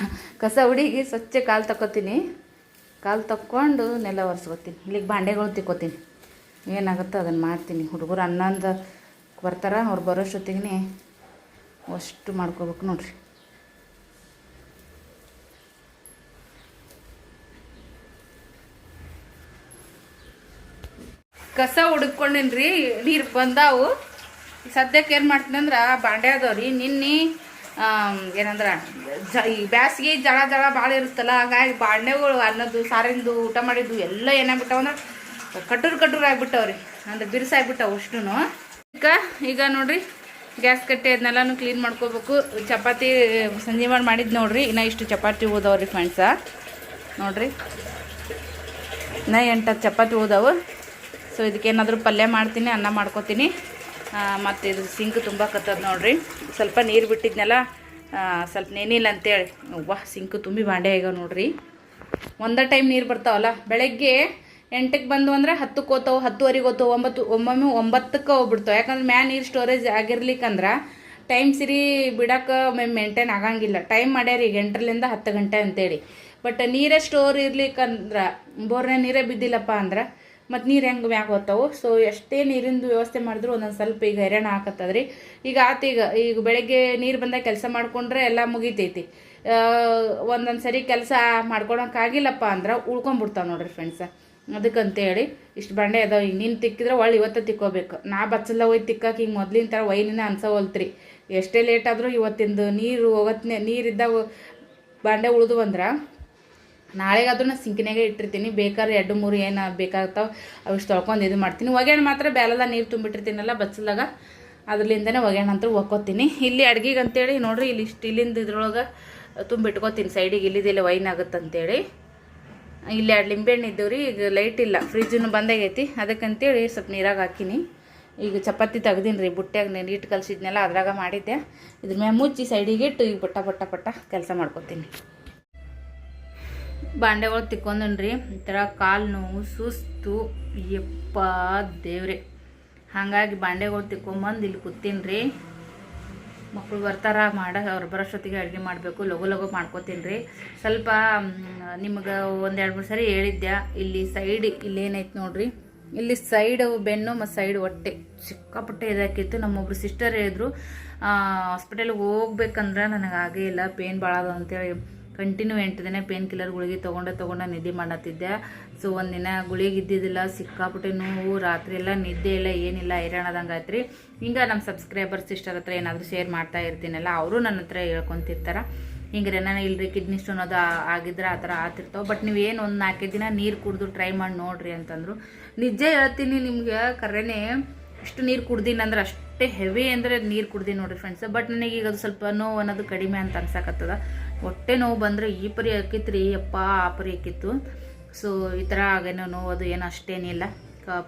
ಕಸ ಹುಡುಗಿ ಸ್ವಚ್ಛ ಕಾಲು ತಕ್ಕೋತೀನಿ. ಕಾಲು ತಕ್ಕೊಂಡು ನೆಲ ಒರೆಸ್ಕೊತೀನಿ. ಇಲ್ಲಿಗೆ ಬಾಂಡೆಗಳು ತಿಕ್ಕೋತೀನಿ. ಏನಾಗುತ್ತೆ ಅದನ್ನು ಮಾಡ್ತೀನಿ. ಹುಡುಗರು ಅನ್ನಂದು ಬರ್ತಾರೆ, ಅವ್ರು ಬರೋಷ್ಟೊತ್ತಿಗೆ ಅಷ್ಟು ಮಾಡ್ಕೋಬೇಕು ನೋಡ್ರಿ. ಕಸ ಹುಡುಕೊಂಡೇನಿ ರೀ. ನೀರು ಬಂದಾವು. ಸದ್ಯಕ್ಕೆ ಏನು ಮಾಡ್ತೀನಿ ಅಂದ್ರೆ ಬಾಂಡೆ ಅದಾವ್ರಿ. ನಿನ್ನೆ ಏನಂದ್ರೆ ಈ ಬ್ಯಾಸಿಗೆ ಜಳ ಭಾಳ ಇರುತ್ತಲ್ಲ, ಹಾಗಾಗಿ ಬಾಂಡೆಗಳು ಅನ್ನೋದು ಸಾರಿಂದು ಊಟ ಮಾಡಿದ್ದು ಎಲ್ಲ ಏನಾಗ್ಬಿಟ್ಟವು ಅಂದ್ರೆ ಕಟ್ಟೂರು ಆಗಿಬಿಟ್ಟವ್ರಿ. ಅಂದ್ರೆ ಬಿರುಸಾಗ್ಬಿಟ್ಟವು ಅಷ್ಟು. ಈಗ ನೋಡ್ರಿ ಗ್ಯಾಸ್ ಕಟ್ಟೆ ಅದನ್ನೆಲ್ಲನೂ ಕ್ಲೀನ್ ಮಾಡ್ಕೋಬೇಕು. ಚಪಾತಿ ಸಂಜೆ ಮಾಡಿದ್ದು ನೋಡ್ರಿ. ಇನ್ನು ಇಷ್ಟು ಚಪಾತಿ ಉಳ್ದವ್ರಿ ಫ್ರೆಂಡ್ಸ. ನೋಡ್ರಿ ಇನ್ನು 8 ಚಪಾತಿ ಉಳ್ದವು. ಸೊ ಇದಕ್ಕೇನಾದರೂ ಪಲ್ಯ ಮಾಡ್ತೀನಿ, ಅನ್ನ ಮಾಡ್ಕೋತೀನಿ. ಮತ್ತು ಇದು ಸಿಂಕ್ ತುಂಬ ಕತ್ತದ ನೋಡ್ರಿ. ಸ್ವಲ್ಪ ನೀರು ಬಿಟ್ಟಿದ್ನಲ್ಲ, ಸ್ವಲ್ಪ ನೆನಿಲ್ಲ ಅಂತೇಳಿ ಸಿಂಕ್ ತುಂಬಿ ಬಾಂಡೆ ಈಗ ನೋಡ್ರಿ. ಒಂದೇ ಟೈಮ್ ನೀರು ಬರ್ತಾವಲ್ಲ. ಬೆಳಗ್ಗೆ 8ಕ್ಕೆ ಬಂದು ಅಂದರೆ 10ಕ್ಕೆ ಹೋಗ್ತಾವೆ, 10:15 ಹೋಗ್ತಾವೆ, 9 ಒಮ್ಮೊಮ್ಮೆ 9ಕ್ಕೆ ಹೋಗ್ಬಿಡ್ತಾವೆ. ಯಾಕಂದ್ರೆ ಮ್ಯಾ ನೀರು ಸ್ಟೋರೇಜ್ ಆಗಿರ್ಲಿಕ್ಕಂದ್ರೆ ಟೈಮ್ ಸಿರಿ ಬಿಡೋಕೆ ಮೇಂಟೈನ್ ಆಗಂಗಿಲ್ಲ. ಟೈಮ್ ಮಾಡ್ಯಾರ ಈಗ 8ರಿಂದ 10 ಗಂಟೆ ಅಂತೇಳಿ. ಬಟ್ ನೀರೇ ಸ್ಟೋರ್ ಇರ್ಲಿಕ್ಕಂದ್ರೆ ಬೋರ್ನೇ ನೀರೇ ಬಿದ್ದಿಲ್ಲಪ್ಪ ಅಂದ್ರೆ ಮತ್ತು ನೀರು ಹೆಂಗೆ ಮ್ಯಾಗ ಹೋಗ್ತಾವೆ. ಸೊ ಎಷ್ಟೇ ನೀರಿಂದು ವ್ಯವಸ್ಥೆ ಮಾಡಿದ್ರು ಒಂದೊಂದು ಸ್ವಲ್ಪ ಈಗ ಹೈರಾಣ ಹಾಕತ್ತದ್ರಿ. ಈಗ ಈಗ ಬೆಳಗ್ಗೆ ನೀರು ಬಂದಾಗ ಕೆಲಸ ಮಾಡ್ಕೊಂಡ್ರೆ ಎಲ್ಲ ಮುಗಿತೈತಿ. ಒಂದೊಂದು ಸರಿ ಕೆಲಸ ಮಾಡ್ಕೊಳಕ್ಕಾಗಿಲ್ಲಪ್ಪ ಅಂದ್ರೆ ಉಳ್ಕೊಂಬಿಡ್ತಾವೆ ನೋಡ್ರಿ ಫ್ರೆಂಡ್ಸ. ಅದಕ್ಕಂತೇಳಿ ಇಷ್ಟು ಬಂಡೆ ಅದಾವೆ. ಈಗ ನೀನು ತಿಕ್ಕಿದ್ರೆ ಒಳ್ಳೆ ಇವತ್ತು ತಿಕ್ಕೋಬೇಕು. ನಾ ಬಚ್ಚಲ್ಲ ಒಯ್ದು ತಿಕ್ಕಕ್ಕೆ ಹಿಂಗೆ ಮೊದ್ಲಿನ ಥರ ಒಯ್ನಿನ ಅನ್ಸೋವಲ್ತ್ರಿ. ಎಷ್ಟೇ ಲೇಟ್ ಆದರೂ ಇವತ್ತಿಂದು ನೀರು ನೀರಿದ್ದಾಗ ಬಾಂಡೆ ಉಳಿದು ಅಂದ್ರೆ ನಾಳೆಗಾದ್ರೂ ನಾನು ಸಿಂಕಿನಾಗೆ ಇಟ್ಟಿರ್ತೀನಿ. ಬೇಕಾದ್ರೆ 2-3 ಏನು ಬೇಕಾಗ್ತಾವೆ ಅವಿಷ್ಟು ತೊಳ್ಕೊಂಡು ಇದು ಮಾಡ್ತೀನಿ. ಒಗ್ಯಾಣ ಮಾತ್ರ ಬೇಲೆಲ್ಲ ನೀರು ತುಂಬಿಟ್ಟಿರ್ತೀನಲ್ಲ ಬಚ್ಚಲಾಗ, ಅದ್ರಲಿಂದನೇ ಒಗ್ಯಾಣ ಅಂತ ಒಕ್ಕೋತೀನಿ. ಇಲ್ಲಿ ಅಡ್ಗೆಗೆ ಅಂತೇಳಿ ನೋಡ್ರಿ ಇಲ್ಲಿ ಸ್ಟೀಲಿಂದ ಇದ್ರೊಳಗೆ ತುಂಬಿಟ್ಕೋತೀನಿ ಸೈಡಿಗೆ. ಇಲ್ಲಿದೆಲ್ಲ ವೈನ್ ಆಗುತ್ತಂತೇಳಿ ಇಲ್ಲಿ 2 ಲಿಂಬೆಹಣ್ಣು ಇದ್ದವ್ರಿ. ಈಗ ಲೈಟ್ ಇಲ್ಲ, ಫ್ರಿಜ್ಜನ್ನು ಬಂದಾಗೈತಿ. ಅದಕ್ಕಂತೇಳಿ ಸ್ವಲ್ಪ ನೀರಾಗ ಹಾಕಿನಿ. ಈಗ ಚಪಾತಿ ತೆಗ್ದೀನಿ ರೀ. ಬುಟ್ಟ್ಯಾಗ ನೀಟ್ ಕಲಿಸಿದ್ನೆಲ್ಲ ಅದ್ರಾಗ ಮಾಡಿದ್ದೆ. ಇದ್ರ ಮ್ಯಾಗ ಮುಚ್ಚಿ ಸೈಡಿಗೆ ಇಟ್ಟು ಈಗ ಪಟ್ಟ ಕೆಲಸ ಮಾಡ್ಕೊತೀನಿ. ಬಾಂಡೆಗಳು ತಿಕ್ಕೊಂಡನ್ರಿ. ಈ ಥರ ಕಾಲು ನೋವು, ಸುಸ್ತು, ಯಪ್ಪ ದೇವ್ರೆ. ಹಾಗಾಗಿ ಬಾಂಡೆಗಳು ತಿಕ್ಕೊಂಬಂದು ಇಲ್ಲಿ ಕೂತೀನಿ ರೀ. ಮಕ್ಕಳು ಬರ್ತಾರ ಅವ್ರು ಬರೋಷ್ಟೊತ್ತಿಗೆ ಅಡುಗೆ ಮಾಡಬೇಕು. ಲಘು ಮಾಡ್ಕೋತೀನಿ ರೀ. ಸ್ವಲ್ಪ ನಿಮ್ಗೆ 1-2-3 ಸರಿ ಹೇಳಿದ್ದೆ. ಇಲ್ಲಿ ಸೈಡ್ ಇಲ್ಲೇನೈತೆ ನೋಡ್ರಿ, ಇಲ್ಲಿ ಸೈಡ್ ಬೆನ್ನು ಮತ್ತು ಸೈಡ್ ಹೊಟ್ಟೆ ಸಿಕ್ಕಾಪಟ್ಟೆ ಇದಾಕಿತ್ತು. ನಮ್ಮೊಬ್ರು ಸಿಸ್ಟರ್ ಹೇಳಿದ್ರು ಹಾಸ್ಪಿಟಲ್ಗೆ ಹೋಗ್ಬೇಕಂದ್ರೆ ನನಗೆ ಆಗೇ ಇಲ್ಲ, ಪೇನ್ ಭಾಳ ಅದ ಅಂತೇಳಿ ಕಂಟಿನ್ಯೂ 8 ದಿನ ಪೇನ್ ಕಿಲ್ಲರ್ ಗುಳಿಗೆ ತೊಗೊಂಡು ನಿದ್ದೆ ಮಾಡತ್ತಿದ್ದೆ. ಸೊ ಒಂದಿನ ಗುಳಿಗೆ ಇದ್ದಿದ್ದಿಲ್ಲ, ಸಿಕ್ಕಾಪಟ್ಟೆ ನೋವು, ರಾತ್ರಿ ಎಲ್ಲ ನಿದ್ದೆ ಇಲ್ಲ, ಏನಿಲ್ಲ, ಹೈರಾಣದಂಗೆ ಆಯ್ತು ರೀ. ಹಿಂಗೆ ನಮ್ಮ ಸಬ್ಸ್ಕ್ರೈಬರ್ ಸಿಸ್ಟರ್ ಹತ್ರ ಏನಾದರೂ ಶೇರ್ ಮಾಡ್ತಾ ಇರ್ತೀನಲ್ಲ, ಅವರು ನನ್ನ ಹತ್ರ ಹೇಳ್ಕೊತಿರ್ತಾರೆ. ಹಿಂಗೆ ನಾನು ಇಲ್ರಿ ಕಿಡ್ನಿ ಸ್ಟೋನ್ ಅದು ಆಗಿದ್ರೆ ಆ ಥರ ಆತಿರ್ತಾವೆ. ಬಟ್ ನೀವು ಏನು ಒಂದು 4 ದಿನ ನೀರು ಕುಡಿದು ಟ್ರೈ ಮಾಡಿ ನೋಡಿರಿ ಅಂತಂದರು. ನಿಜ ಹೇಳ್ತೀನಿ ನಿಮ್ಗೆ, ಕರೆನೇ ಇಷ್ಟು ನೀರು ಕುಡ್ದೀನಿ ಅಂದ್ರೆ ಅಷ್ಟೇ ಹೆವಿ ಅಂದರೆ ನೀರು ಕುಡ್ದೀನಿ ನೋಡಿರಿ ಫ್ರೆಂಡ್ಸ್. ಬಟ್ ನನಗೆ ಈಗ ಅದು ಸ್ವಲ್ಪ ನೋವು ಅನ್ನೋದು ಕಡಿಮೆ ಅಂತ ಅನ್ಸಕತ್ತದ. ಹೊಟ್ಟೆ ನೋವು ಬಂದರೆ ಈ ಪರಿ ಹಾಕಿತ್ತು ರೀ, ಯಪ್ಪ ಆ ಪರಿ ಹಾಕಿತ್ತು. ಸೊ ಈ ಥರ ಆಗೇನೋ ನೋವು ಅದು ಏನು ಅಷ್ಟೇನಿಲ್ಲ,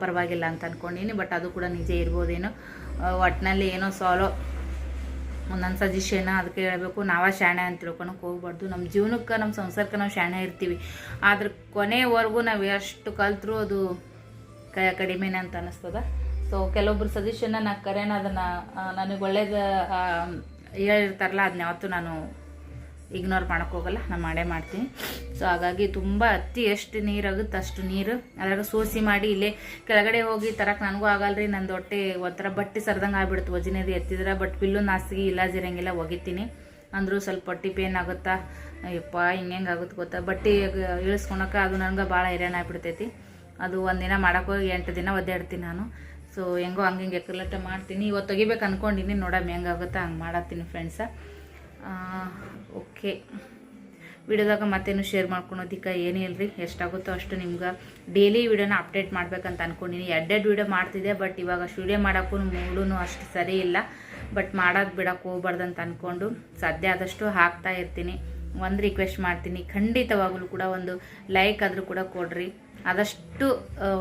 ಪರವಾಗಿಲ್ಲ ಅಂತ ಅಂದ್ಕೊಂಡೀನಿ. ಬಟ್ ಅದು ಕೂಡ ನಿಜ ಇರ್ಬೋದೇನೋ. ಒಟ್ಟಿನಲ್ಲಿ ಏನೋ ಸಾಲೋ ಒಂದೊಂದು ಸಜೆಷನ್ ಅದಕ್ಕೆ ಹೇಳಬೇಕು. ನಾವೇ ಶಾಣೆ ಅಂತ ತಿಳ್ಕೊಳಕ್ಕೆ ಹೋಗ್ಬಾರ್ದು. ನಮ್ಮ ಜೀವನಕ್ಕೆ, ನಮ್ಮ ಸಂಸಾರಕ್ಕೆ ನಾವು ಶಾಣೆ ಇರ್ತೀವಿ. ಆದ್ರೆ ಕೊನೆವರೆಗೂ ನಾವು ಎಷ್ಟು ಕಲ್ತ್ರೂ ಅದು ಕಡಿಮೆನೇ ಅಂತ ಅನ್ನಿಸ್ತದ. ಸೊ ಕೆಲವೊಬ್ರು ಸಜೆಷನ್ನ ನಾ ಕರೆನ ಅದನ್ನು ನನಗೆ ಒಳ್ಳೇದು ಹೇಳಿರ್ತಾರಲ್ಲ, ಅದನ್ನ ಯಾವತ್ತೂ ನಾನು ಇಗ್ನೋರ್ ಮಾಡೋಕ್ಕೆ ಹೋಗಲ್ಲ, ನಾನು ಮಾಡೇ ಮಾಡ್ತೀನಿ. ಸೊ ಹಾಗಾಗಿ ತುಂಬ ಅತಿ ಎಷ್ಟು ನೀರಾಗುತ್ತೆ ಅಷ್ಟು ನೀರು ಅದ್ರಾಗ ಸೋಸಿ ಮಾಡಿ ಇಲ್ಲೇ ಕೆಳಗಡೆ ಹೋಗಿ ತರಕ್ಕೆ ನನಗೂ ಆಗಲ್ರಿ. ನಂದು ಹೊಟ್ಟೆ ಒಂಥರ ಬಟ್ಟೆ ಸರ್ದಂಗೆ ಆಗ್ಬಿಡುತ್ತೆ ವಜಿನದು ಎತ್ತಿದ್ರೆ. But pill ನಾಸಿಗೆ ಇಲ್ಲಾಜಿರಂಗಿಲ್ಲ, ಒಗಿತೀನಿ. ಅಂದರೂ ಸ್ವಲ್ಪ ಹೊಟ್ಟೆ ಪೇನ್ ಆಗುತ್ತಾ, ಯಪ್ಪ ಹಿಂಗೆ ಆಗುತ್ತೆ ಗೊತ್ತಾ. ಬಟ್ಟೆ ಇಳಿಸ್ಕೊಳಕ್ಕೆ ಅದು ನನಗೆ ಭಾಳ ಹೈರಾಣ ಆಗ್ಬಿಡ್ತೈತಿ. ಅದು ಒಂದಿನ ಮಾಡೋಕ್ಕೋಗಿ 8 ದಿನ ಒದ್ದಾಡ್ತೀನಿ ನಾನು. ಸೊ ಹೆಂಗೋ ಹಂಗೆ ಎಕ್ಕಲಟ್ಟ ಮಾಡ್ತೀನಿ. ಇವತ್ತು ತೆಗಿಬೇಕು ಅಂದ್ಕೊಂಡಿನಿ, ನೋಡಮ್ಮ ಹೆಂಗಾಗುತ್ತಾ ಹಂಗೆ ಮಾಡತ್ತೀನಿ ಫ್ರೆಂಡ್ಸ. ಓಕೆ, ವಿಡಿಯೋದಾಗ ಮತ್ತೇನು ಶೇರ್ ಮಾಡ್ಕೊಳೋದಕ್ಕೆ ಏನಿಲ್ಲ ರೀ. ಎಷ್ಟಾಗುತ್ತೋ ಅಷ್ಟು ನಿಮ್ಗೆ ಡೈಲಿ ವಿಡಿಯೋನ ಅಪ್ಡೇಟ್ ಮಾಡ್ಬೇಕಂತ ಅಂದ್ಕೊಂಡಿನಿ. 2 ವಿಡಿಯೋ ಮಾಡ್ತಿದ್ದೆ, ಬಟ್ ಇವಾಗ ಸ್ಟುಡಿಯೋ ಮಾಡೋಕ್ಕೂ ಮೂಡೂ ಅಷ್ಟು ಸರಿ ಇಲ್ಲ. ಬಟ್ ಮಾಡೋದು ಬಿಡೋಕ್ಕೆ ಹೋಗ್ಬಾರ್ದು ಅಂತ ಅಂದ್ಕೊಂಡು ಸಾಧ್ಯ ಆದಷ್ಟು ಹಾಕ್ತಾ ಇರ್ತೀನಿ. ಒಂದು ರಿಕ್ವೆಸ್ಟ್ ಮಾಡ್ತೀನಿ, ಖಂಡಿತವಾಗಲೂ ಕೂಡ ಒಂದು ಲೈಕ್ ಆದರೂ ಕೂಡ ಕೊಡ್ರಿ. ಆದಷ್ಟು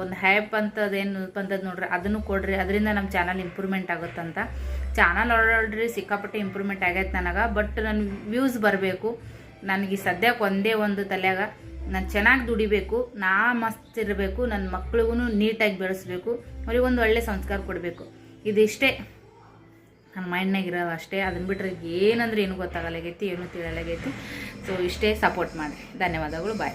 ಒಂದು ಹ್ಯಾಪ್ ಅಂತದೇನು ಬಂದದ್ದು ನೋಡ್ರಿ, ಅದನ್ನು ಕೊಡ್ರಿ. ಅದರಿಂದ ನಮ್ಮ ಚಾನಲ್ ಇಂಪ್ರೂವ್ಮೆಂಟ್ ಆಗುತ್ತಂತ. ಚಾನಲ್ ಆಲ್ರೆಡಿ ಸಿಕ್ಕಾಪಟ್ಟೆ ಇಂಪ್ರೂವ್ಮೆಂಟ್ ಆಗೈತೆ ನನಗೆ. ಬಟ್ ನನ್ನ ವ್ಯೂಸ್ ಬರಬೇಕು. ನನಗೆ ಸದ್ಯಕ್ಕೆ ಒಂದೇ ಒಂದು ತಲೆಯಾಗ ನಾನು ಚೆನ್ನಾಗಿ ದುಡಿಬೇಕು, ನಾ ಮಸ್ತ್ ಇರಬೇಕು, ನನ್ನ ಮಕ್ಳಿಗೂ ನೀಟಾಗಿ ಬೆಳೆಸ್ಬೇಕು, ಅವ್ರಿಗೆ ಒಂದು ಒಳ್ಳೆ ಸಂಸ್ಕಾರ ಕೊಡಬೇಕು. ಇದಿಷ್ಟೇ ನನ್ನ ಮೈಂಡ್ನಾಗ ಇರೋದು ಅಷ್ಟೇ. ಅದನ್ನ ಬಿಟ್ಟರೆ ಏನಂದ್ರೆ ಏನು ಗೊತ್ತಾಗಲಾಗೈತಿ, ಏನು ತಿಳಿಯಲಾಗೈತಿ. ಸೊ ಇಷ್ಟೇ, ಸಪೋರ್ಟ್ ಮಾಡಿರಿ. ಧನ್ಯವಾದಗಳು. ಬಾಯ್.